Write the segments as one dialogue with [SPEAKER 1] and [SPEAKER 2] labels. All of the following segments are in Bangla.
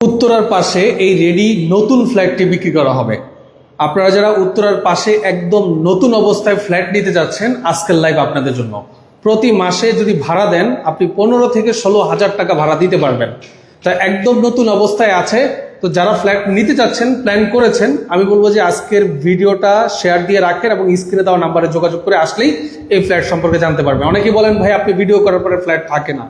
[SPEAKER 1] উত্তরার পাশে এই রেডি নতুন ফ্ল্যাটটি বিক্রি করা হবে। আপনারা যারা উত্তরার পাশে একদম নতুন অবস্থায় ফ্ল্যাট নিতে যাচ্ছেন, আজকের লাইভ আপনাদের জন্য। প্রতি মাসে যদি ভাড়া দেন, আপনি 15 থেকে 16,000 টাকা ভাড়া দিতে পারবেন। তা একদম নতুন অবস্থায় আছে। তো যারা ফ্ল্যাট নিতে চাচ্ছেন, প্ল্যান করেছেন, আমি বলবো যে আজকের ভিডিওটা শেয়ার দিয়ে রাখেন এবং স্ক্রিনে দেওয়া নাম্বারে যোগাযোগ করে আসলেই এই ফ্ল্যাট সম্পর্কে জানতে পারবেন। অনেকেই বলেন ভাই আপনি ভিডিও করার পরে ফ্ল্যাট থাকে না।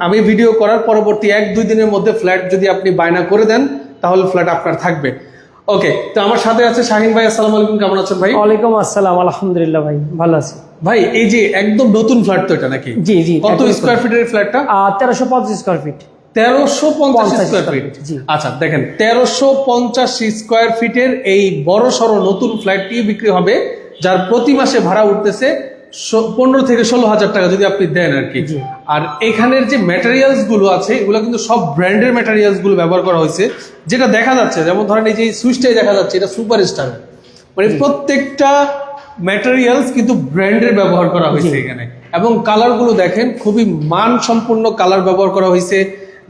[SPEAKER 1] আমি ভিডিও করার পরবর্তী 1-2 দিনের মধ্যে ফ্ল্যাট যদি আপনি বায়না করে দেন, তাহলে ফ্ল্যাট আপনার থাকবে। ওকে, তো আমার সাথে আছে শাহিন ভাই। আসসালামু আলাইকুম, কেমন আছেন ভাই?
[SPEAKER 2] ওয়ালাইকুম আসসালাম, আলহামদুলিল্লাহ ভাই, ভালো আছি
[SPEAKER 1] ভাই। এই যে একদম নতুন ফ্ল্যাট তো এটা নাকি?
[SPEAKER 2] জি জি।
[SPEAKER 1] কত স্কয়ার ফিটের ফ্ল্যাটটা?
[SPEAKER 2] 1350 স্কয়ার ফিট।
[SPEAKER 1] 1350 square feet. আচ্ছা দেখেন, 1350 স্কয়ার ফিটের এই বড় সড়ো নতুন ফ্ল্যাটটি বিক্রি হবে, যার প্রতি মাসে ভাড়া উঠতেছে 15 থেকে 16,000 টাকা যদি আপনি দেন আর কি। আর এখানের যে ম্যাটেরিয়ালস গুলো আছে, এগুলো কিন্তু সব ব্র্যান্ডের ম্যাটেরিয়ালস গুলো ব্যবহার করা হয়েছে। যেটা দেখা যাচ্ছে, যেমন ধরেন এই যে সুইচটাই দেখা যাচ্ছে, এটা সুপার স্টার, মানে প্রত্যেকটা ম্যাটেরিয়ালস কিন্তু ব্র্যান্ডের ব্যবহার করা হয়েছে এখানে। এবং কালার গুলো দেখেন, খুবই মানসম্পন্ন কালার ব্যবহার করা হয়েছে।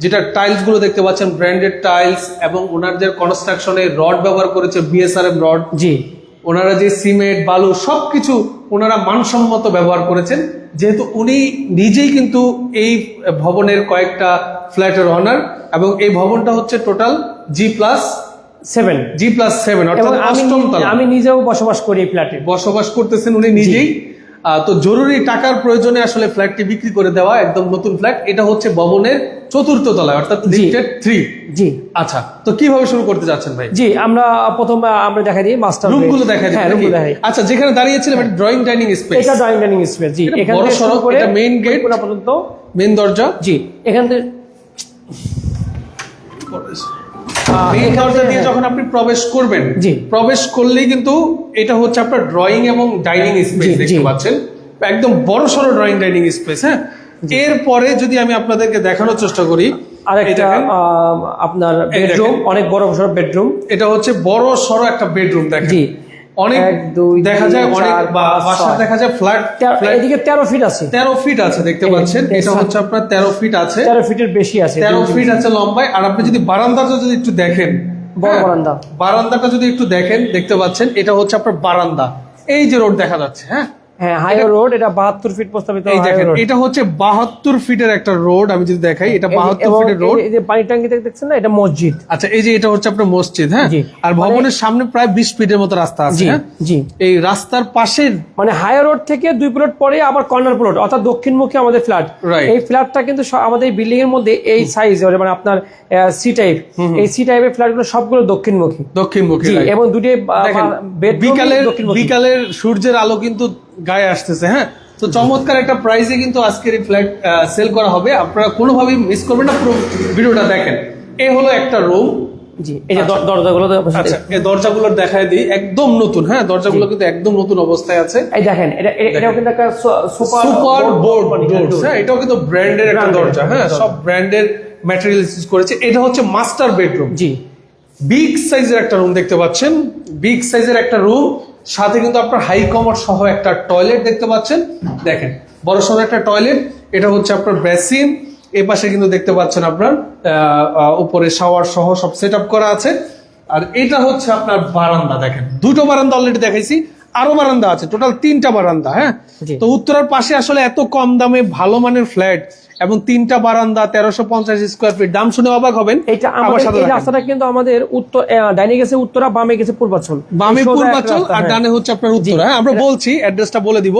[SPEAKER 1] যেটা টাইলস গুলো দেখতে পাচ্ছেন ব্র্যান্ডেড টাইলস, এবং ওনাদের কনস্ট্রাকশনে রড ব্যবহার করেছে বিএসআরএম রড। জি, ওনারা যে সিমেন্ট বালু সবকিছু ওনারা মানসম্মত ব্যবহার করেছেন, যেহেতু উনি নিজেই কিন্তু এই ভবনের কয়েকটা ফ্ল্যাটের অনার। এবং এই ভবনটা হচ্ছে টোটাল G+7 অর্থাৎ 8ম তলা।
[SPEAKER 2] আমি নিজেও বসবাস করি এই ফ্ল্যাটে,
[SPEAKER 1] বসবাস করতেছেন উনি নিজেই। তো জরুরি টাকার প্রয়োজনে আসলে ফ্ল্যাটটি বিক্রি করে দেওয়া, একদম নতুন ফ্ল্যাট। এটা হচ্ছে ভবনের 4th তলায়, অর্থাৎ লিফটেড 3। জি, আচ্ছা, তো কিভাবে শুরু করতে যাচ্ছেন ভাই?
[SPEAKER 2] জি, আমরা প্রথম আমরা দেখাই দিই মাস্টার
[SPEAKER 1] রুমগুলো দেখাই দিই।
[SPEAKER 2] হ্যাঁ, রুমগুলো দেখাই।
[SPEAKER 1] আচ্ছা, যেখানে দাঁড়িয়েছিলাম এটা ড্রয়িং ডাইনিং স্পেস।
[SPEAKER 2] এটা ড্রয়িং ডাইনিং স্পেস। জি, এখানে
[SPEAKER 1] বড় সড়ো, এটা মেইন গেট
[SPEAKER 2] পর্যন্ত,
[SPEAKER 1] মেইন দরজা।
[SPEAKER 2] জি, এখান থেকে
[SPEAKER 1] মেইন দরজা দিয়ে যখন আপনি প্রবেশ করবেন, প্রবেশ করলেই কিন্তু এটা হচ্ছে আপনার ড্রয়িং এবং ডাইনিং স্পেস দেখতে পাচ্ছেন। একদম বড় সড়ো ড্রয়িং ডাইনিং স্পেস। হ্যাঁ, এরপরে যদি আমি আপনাদেরকে দেখানোর চেষ্টা করি,
[SPEAKER 2] আরেকটা আপনার বেডরুম, অনেক বড় সড়ো বেডরুম।
[SPEAKER 1] এটা হচ্ছে বড় সড়ো একটা বেডরুম। দেখেন, জি, অনেক দেখা যায়, অনেক বাসা দেখা যায় ফ্ল্যাট
[SPEAKER 2] এদিকে 13 ফিট আছে,
[SPEAKER 1] 13 ফিট আছে দেখতে পাচ্ছেন। এটা হচ্ছে আপনার 13 ফিট আছে,
[SPEAKER 2] 13 ফিটের বেশি আছে,
[SPEAKER 1] 13 ফিট আছে লম্বায়। আর আপনি যদি বারান্দাটা যদি একটু দেখেন,
[SPEAKER 2] বড় বারান্দা,
[SPEAKER 1] বারান্দাটা যদি একটু দেখেন, দেখতে পাচ্ছেন এটা হচ্ছে আপনার বারান্দা। এই যে রোড দেখা যাচ্ছে, হ্যাঁ
[SPEAKER 2] হ্যাঁ, হাইওয়ে রোড, এটা 72 ফিট প্রস্তাবিত।
[SPEAKER 1] এই দেখেন, এটা হচ্ছে 72 ফিটের একটা রোড। আমি যদি দেখাই, এটা 72 ফিটের রোড।
[SPEAKER 2] এই যে পানি ট্যাঙ্কি দেখছেন না, এটা মসজিদ।
[SPEAKER 1] আচ্ছা, এই যে এটা হচ্ছে আপনার মসজিদ। হ্যাঁ, আর ভবনের সামনে প্রায় 20 ফিটের মতো রাস্তা আছে। জি, এই রাস্তার পাশে মানে
[SPEAKER 2] হাইওয়ে রোড থেকে 2 প্লট পরে আবার কর্নার প্লট, অর্থাৎ দক্ষিণমুখী আমাদের ফ্ল্যাট। এই ফ্ল্যাটটা কিন্তু আমাদের বিল্ডিং এর মধ্যে এই সাইজ, মানে আপনার সি টাইপ, এই সি টাইপের ফ্ল্যাটগুলো সবগুলো দক্ষিণমুখী। এবং দুটি
[SPEAKER 1] বিকালের সূর্যের আলো কিন্তু গায়ে আসতেছে। হ্যাঁ, তো চমৎকার একটা প্রাইসে কিন্তু আজকের এই ফ্ল্যাট সেল করা হবে। আপনারা কোনোভাবেই মিস করবেন না, পুরো ভিডিওটা দেখেন। এই হলো একটা রুম। জি, এই যে দরজাগুলো, আচ্ছা এই দরজাগুলো দেখায় দিই, একদম নতুন। হ্যাঁ, দরজাগুলো কিন্তু একদম নতুন অবস্থায় আছে।
[SPEAKER 2] এই দেখেন, এটাও কিন্তু একটা
[SPEAKER 1] সুপার বোর্ড ডোরস। হ্যাঁ, এটাও কিন্তু ব্র্যান্ডের একটা দরজা। হ্যাঁ, সব ব্র্যান্ডের ম্যাটেরিয়ালস ইউজ করেছে। এটা হচ্ছে মাস্টার বেডরুম। জি, বিগ সাইজের একটা রুম দেখতে পাচ্ছেন, বিগ সাইজের একটা রুম। সাথে কিন্তু আপনার হাই কমোড সহ একটা টয়লেট দেখতে পাচ্ছেন। দেখেন, বড় সড়ো একটা টয়লেট। এটা হচ্ছে আপনার বেসিন। এই পাশে কিন্তু দেখতে পাচ্ছেন আপনার উপরে শাওয়ার সহ সব সেট আপ করা আছে। আর এটা হচ্ছে আপনার বারান্দা। দেখেন, 2টো বারান্দা অলরেডি দেখাইছি, আরো বারান্দা আছে, টোটাল 3টা বারান্দা। হ্যাঁ, তো উত্তরার পাশে আসলে এত কম দামে ভালো মানের ফ্ল্যাট এবং 3টা বারান্দা, 1350 স্কয়ার ফিট, দাম শুনে অবাক হবেন।
[SPEAKER 2] এই রাস্তাটা কিন্তু আমাদের উত্তর, ডাইনে গেছে উত্তরা, বামে গেছে পূর্বাঞ্চল।
[SPEAKER 1] বামে পূর্বাঞ্চল আর ডানে হচ্ছে আপনার উত্তরা। হ্যাঁ, আমরা বলছি, অ্যাড্রেসটা বলে দিব।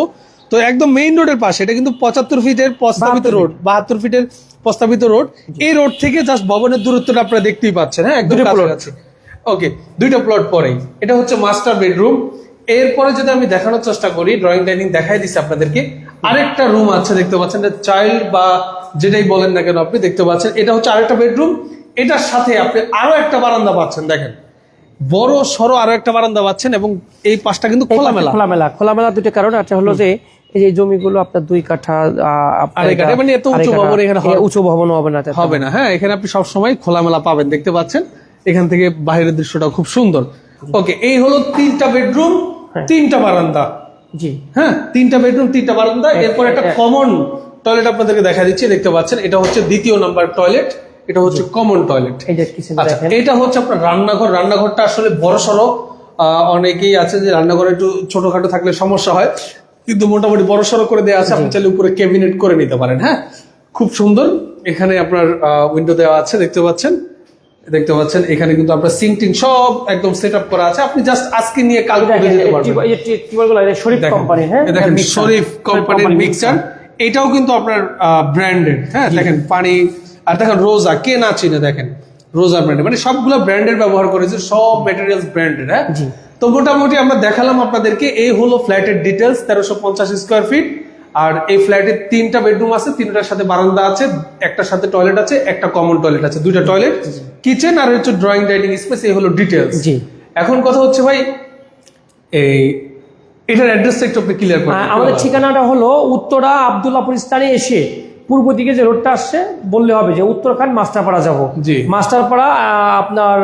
[SPEAKER 1] তো একদম মেইন রোডের পাশে, এটা কিন্তু 75 ফিটের প্রস্তাবিত রোড, 72 ফিটের প্রস্তাবিত রোড। এই রোড থেকে জাস্ট ভবনের দূরত্বটা আপনারা দেখতেই পাচ্ছেন। হ্যাঁ, একদম কাছাকাছি। ওকে, 2টা প্লট পরেই এটা হচ্ছে মাস্টার বেডরুম। এরপরে যদি আমি দেখানোর চেষ্টা করি, ড্রয়িং ডাইনিং দেখাই দিচ্ছি আপনাদেরকে। আরেকটা রুম আছে দেখতে পাচ্ছেন, চাইল্ড বা যেটাই বলেন না কেন আপনি দেখতে পাচ্ছেন। এটা হচ্ছে আরেকটা বেডরুম। এটার সাথে আপনি আরো একটা বারান্দা পাচ্ছেন। দেখেন, বড় সড়ো আরো একটা বারান্দা পাচ্ছেন। এবং এই পাশটা কিন্তু
[SPEAKER 2] খোলামেলা 2টা কারণ আছে, হলো যে এই যে জমিগুলো আপনার 2 কাঠা,
[SPEAKER 1] মানে এত উঁচু ভবন এখানে
[SPEAKER 2] উঁচু ভবন হবে না।
[SPEAKER 1] হ্যাঁ, এখানে আপনি সবসময় খোলামেলা পাবেন, দেখতে পাচ্ছেন। এখান থেকে বাইরের দৃশ্যটা খুব সুন্দর। ওকে, এই হলো 3টা বেডরুম, 3টা বারান্দা। জি, হ্যাঁ, 3টা বেডরুম, 3টা বারান্দা। এরপর একটা কমন টয়লেট আপনাদেরকে দেখা দিচ্ছি, দেখতে পাচ্ছেন। এটা হচ্ছে 2য় নাম্বার টয়লেট। এটা হচ্ছে কমন টয়লেট। আচ্ছা, এটা হচ্ছে আপনার রান্নাঘর। রান্নাঘরটা আসলে বড় সড়ো, অনেকেই আছে যে রান্নাঘরে একটু ছোটখাটো থাকলে সমস্যা হয়, কিন্তু মোটামুটি বড় সড়ো করে দেওয়া আছে। আপনি চাইলে উপরে ক্যাবিনেট করে নিতে পারেন। হ্যাঁ, খুব সুন্দর। এখানে আপনার উইন্ডো দেওয়া আছে, দেখতে পাচ্ছেন। এখানে কিন্তু আপনার সিঙ্কটিং সব একদম সেট আপ করা আছে। আপনি জাস্ট আজকে নিয়ে কাল করে দিতে পারবেন।
[SPEAKER 2] শরীফ কোম্পানি, হ্যাঁ
[SPEAKER 1] দেখেন শরীফ কোম্পানির মিক্সার, এটাও কিন্তু আপনার ব্র্যান্ডেড। হ্যাঁ, দেখেন পানি, আর দেখেন রোজা, কে না চিনে, দেখেন রোজা ব্র্যান্ডেড, মানে সবগুলো ব্র্যান্ডের ব্যবহার করেছে, সব ম্যাটেরিয়ালস ব্র্যান্ডেড। হ্যাঁ, তো মোটামুটি আমরা দেখালাম আপনাদেরকে। এই হলো ফ্ল্যাটের ডিটেলস, 1350 স্কোয়ার ফিট। আর এই ফ্ল্যাটে 3টা বেডরুম আছে, 3টার সাথে বারান্দা আছে, একটার সাথে টয়লেট আছে, একটা কমন টয়লেট আছে, 2টা টয়লেট, কিচেন আর হচ্ছে ড্রয়িং ডাইনিং স্পেস। এই হলো ডিটেলস। এখন কথা হচ্ছে ভাই, এই এটার অ্যাড্রেসটা একটু আপনি ক্লিয়ার করুন।
[SPEAKER 2] আমাদের ঠিকানাটা হলো উত্তরা আব্দুল্লাহপুর স্থানে এসে পূর্ব দিকে যে রোডটা আসছে বললে হবে যে উত্তরখান মাস্টারপাড়া যাবো। মাস্টারপাড়া আপনার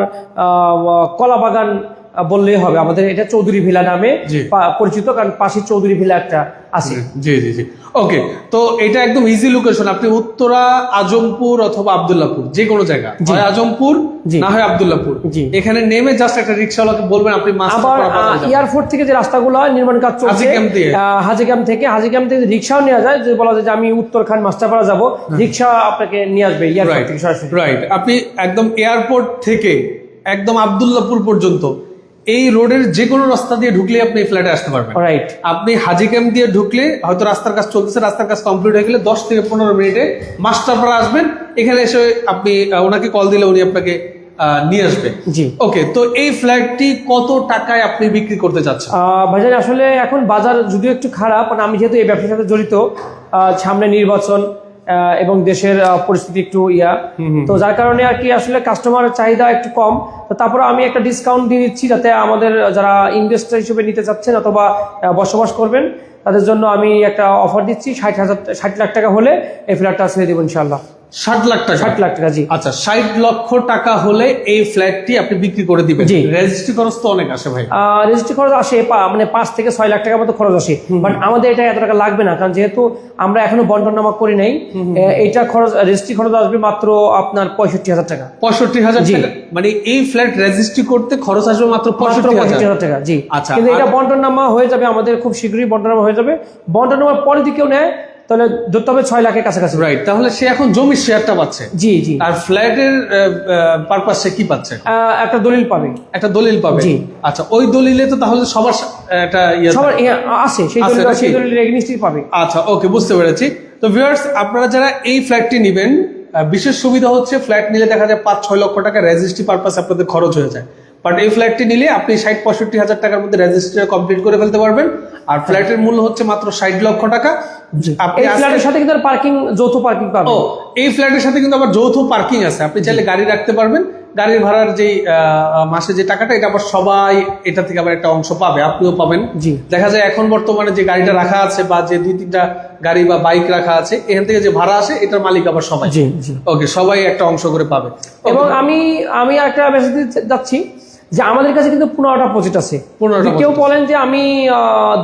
[SPEAKER 2] কলাবাগান বললেই হবে। আমাদের এটা চৌধুরী ভিলা নামে পরিচিত, কারণ পাশে চৌধুরী ভিলা একটা আছে।
[SPEAKER 1] জি জি জি, ওকে। তো এটা একদম ইজি লোকেশন। আপনি উত্তরা, আজমপুর অথবা আব্দুল্লাহপুর, যে কোনো জায়গা, হয় আজমপুর না হয় আব্দুল্লাহপুর, এখানে নেমে জাস্ট একটা রিকশাওয়ালাকে বলবেন আপনি
[SPEAKER 2] আবার এয়ারপোর্ট থেকে যে রাস্তাগুলো নির্মাণ কাজ চলছে, হাজিগ্রাম থেকে রিকশাও নেওয়া যায়। যে বলা যায় যে আমি উত্তরখান মাস্টারপাড়া যাবো, রিকশা আপনাকে নিয়ে আসবে এয়ারপোর্ট থেকে সরাসরি।
[SPEAKER 1] রাইট, আপনি একদম এয়ারপোর্ট থেকে একদম আব্দুল্লাহপুর পর্যন্ত এই রোডের যে কোনো রাস্তা দিয়ে ঢুকলে আপনি এই ফ্ল্যাটে আসতে পারবেন।
[SPEAKER 2] রাইট,
[SPEAKER 1] আপনি হাজি ক্যাম্প দিয়ে ঢুকলে হয়তো রাস্তার কাজ চলতেছে, রাস্তার কাজ কমপ্লিট হয়ে গেলে 10 থেকে 15 মিনিটে মাস্টারপাড়া আসবেন। এখানে এসে আপনি ওনাকে কল দিলে উনি আপনাকে নিয়ে আসবে।
[SPEAKER 2] জি,
[SPEAKER 1] ওকে। তো এই ফ্ল্যাটটি কত টাকায় আপনি বিক্রি করতে চাচ্ছেন?
[SPEAKER 2] ভাইজান আসলে এখন বাজার যদিও একটু খারাপ, কারণ আমি যেহেতু এই ব্যবসার সাথে জড়িত, সামনে নির্বাচন এবং দেশের পরিস্থিতি একটু তো যার কারণে আর কি আসলে কাস্টমারের চাহিদা একটু কম। তো তারপরে আমি একটা ডিসকাউন্ট দিয়ে দিচ্ছি, যাতে আমাদের যারা ইনভেস্টর হিসেবে নিতে চাচ্ছেন অথবা বসবাস করবেন তাদের জন্য আমি একটা অফার দিচ্ছি। 60 লাখ টাকা হলে এই ফ্ল্যাটটা ছেড়ে দেবো ইনশাল্লাহ।
[SPEAKER 1] 60 লাখ টাকা?
[SPEAKER 2] 60 লাখ টাকা, জি।
[SPEAKER 1] আচ্ছা, 60 লক্ষ টাকা হলে এই ফ্ল্যাটটি আপনি বিক্রি করে দিবেন? জি। রেজিস্ট্রি খরচ তো অনেক আসে ভাই।
[SPEAKER 2] রেজিস্ট্রি খরচ আসে মানে 5 থেকে 6 লাখ টাকার মতো খরচ আসে, বাট আমাদের এটা এত টাকা লাগবে না, কারণ যেহেতু আমরা এখনো বন্টনামা করি নাই। এইটা খরচ, রেজিস্ট্রি খরচ আসবে মাত্র আপনার 65,000 টাকা।
[SPEAKER 1] 65,000 টাকা? মানে এই ফ্ল্যাট রেজিস্ট্রি করতে খরচ আসবে মাত্র 65,000
[SPEAKER 2] টাকা। জি।
[SPEAKER 1] আচ্ছা,
[SPEAKER 2] কিন্তু এটা বন্টনামা হয়ে যাবে আমাদের খুব শীঘ্রই, বন্টনামা হয়ে যাবে। বন্টনামার পরে যদি কেউ নেয় তাহলে ধরতে হবে 6 লাখের কাছাকাছি।
[SPEAKER 1] রাইট, তাহলে সে এখন জমির শেয়ারটা পাচ্ছে।
[SPEAKER 2] জি জি।
[SPEAKER 1] আর ফ্ল্যাটের পারপাস সে কি পাচ্ছে?
[SPEAKER 2] একটা দলিল পাবে।
[SPEAKER 1] একটা দলিল পাবে? জি। আচ্ছা, ওই দলিলে তো তাহলে সবার একটা
[SPEAKER 2] সবার আছে, সেই দলিল রেজিস্ট্রি পাবে।
[SPEAKER 1] আচ্ছা, ওকে, বুঝতে পেরেছি। তো ভিউয়ার্স, আপনারা যারা এই ফ্ল্যাটটি নেবেন, বিশেষ সুবিধা হচ্ছে ফ্ল্যাট নিলে দেখা যায় 5-6 লক্ষ টাকা রেজিস্ট্রি পারপাস আপনাদের খরচ হয়ে যায়। বাট এই ফ্ল্যাটটি নিলে আপনি 60-65 হাজার টাকার মধ্যে রেজিস্ট্রি কমপ্লিট করে ফেলতে পারবেন। আর ফ্ল্যাটের মূল্য হচ্ছে মাত্র 60 লক্ষ টাকা।
[SPEAKER 2] আপনি ফ্ল্যাটের সাথে কিন্তু পার্কিং, যৌথ পার্কিং পাবেন।
[SPEAKER 1] এই ফ্ল্যাটের সাথে কিন্তু আবার যৌথ পার্কিং আছে, আপনি চাইলে গাড়ি রাখতে পারবেন। গাড়ির ভাড়ার যে মাসে যে টাকাটা, এটা আবার সবাই এটা থেকে আবার একটা অংশ পাবে, আপনিও পাবেন। জি। দেখা যায় এখন বর্তমানে যে গাড়িটা রাখা আছে বা যে 2-3টা গাড়ি বা বাইক রাখা আছে, এখান থেকে যে ভাড়া আসে এটার মালিক আবার সবাই। জি জি, ওকে, সবাই একটা অংশ করে পাবে।
[SPEAKER 2] এবং আমি একটা মেসেজ দিতে যাচ্ছি যে আমাদের কাছে কিন্তু 15টা প্রজেক্ট আছে। কেউ বলেন যে আমি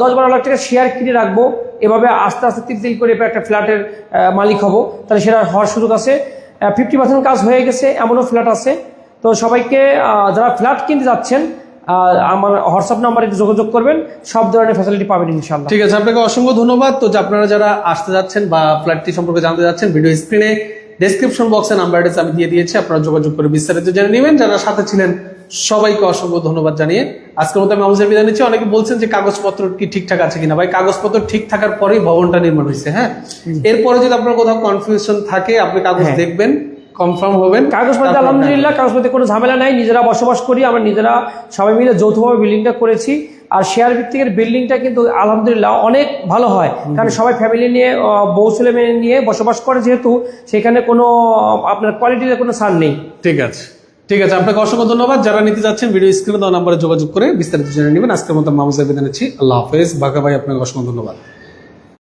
[SPEAKER 2] 10-12 লাখ টাকা শেয়ার কিনে রাখবো, এভাবে আস্তে আস্তে তিল করে একটা ফ্ল্যাটের মালিক হব, তাহলে সেটা হওয়ার সুযোগ আছে। 50% কাজ হয়ে গেছে, এমনও ফ্ল্যাট আছে। তো সবাইকে, যারা ফ্ল্যাট কিনতে যাচ্ছেন, আমার হোয়াটসঅ্যাপ নাম্বারে যোগাযোগ করবেন, সব ধরনের ফ্যাসিলিটি পাবেন ইনশাআল্লাহ। ঠিক আছে, আপনাকে অসংখ্য ধন্যবাদ। তো আপনারা যারা আসতে যাচ্ছেন বা ফ্ল্যাটটি সম্পর্কে জানতে যাচ্ছেন, ভিডিও স্ক্রিনে ডেসক্রিপশন বক্সে নাম্বার অ্যাড্রেস আমি দিয়ে দিয়েছি, আপনারা যোগাযোগ করে বিস্তারিত জেনে নেবেন। যারা সাথে ছিলেন সবাইকে অসংখ্য ধন্যবাদ জানিয়ে আজকের মতো আমি আমাদের বিদায় নিচ্ছি। অনেকে বলছেন যে কাগজপত্র কি ঠিকঠাক আছে কিনা। ভাই, কাগজপত্র ঠিক থাকার পরেই ভবনটা নির্মাণ হয়েছে। হ্যাঁ, এরপরে যদি আপনার কোথাও কনফিউশন থাকে, আপনি কাগজ দেখবেন, কনফার্ম হবেন। কাগজপত্র আলহামদুলিল্লাহ, কাগজপত্রে কোনো ঝামেলা নাই। নিজেরা বসবাস করি, আমরা নিজেরা সবাই মিলে যৌথভাবে বিল্ডিংটা করেছি। আর শেয়ার ভিত্তিকের বিল্ডিংটা কিন্তু আলহামদুলিল্লাহ অনেক ভালো হয়, কারণ সবাই ফ্যামিলি নিয়ে, বউ ছেলে মেয়ে নিয়ে বসবাস করে, যেহেতু সেখানে কোনো আপনার কোয়ালিটির কোনো ছাড় নেই। ঠিক আছে, ঠিক আছে, আপনাকে অসংখ্য ধন্যবাদ। যারা নিতে যাচ্ছেন ভিডিও স্ক্রিনে দেওয়া নাম্বারে যোগাযোগ করে বিস্তারিত জেনে নেবেন। আজকের মতো মামুজা বিদায় নিচ্ছি। আল্লাহ হাফেজ। বাঘা ভাই, আপনাকে অসংখ্য ধন্যবাদ।